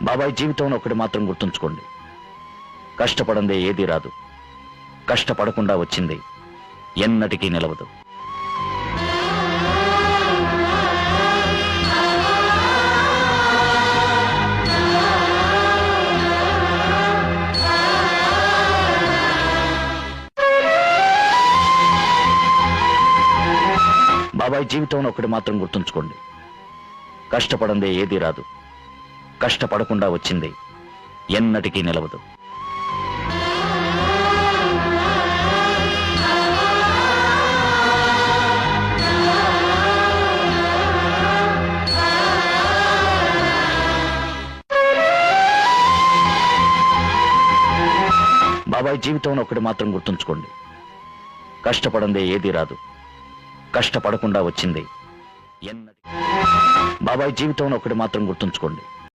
బాబాయ్ జీవితంలో ఒకటి మాత్రం గుర్తుంచుకోండి, కష్టపడందే ఏదీ రాదు, కష్టపడకుండా వచ్చింది ఎన్నటికీ నిలవదు. బాబాయ్ జీవితంలో ఒకటి మాత్రం గుర్తుంచుకోండి, కష్టపడందే ఏదీ రాదు, కష్టపడకుండా వచ్చింది ఎన్నటికీ నిలవదు. బాబాయ్ జీవితంలో ఒకటి మాత్రం గుర్తుంచుకోండి, కష్టపడందే ఏదీ రాదు, కష్టపడకుండా వచ్చింది ఎన్నటికీ. బాబాయ్ జీవితంలో ఒకటి మాత్రం గుర్తుంచుకోండి,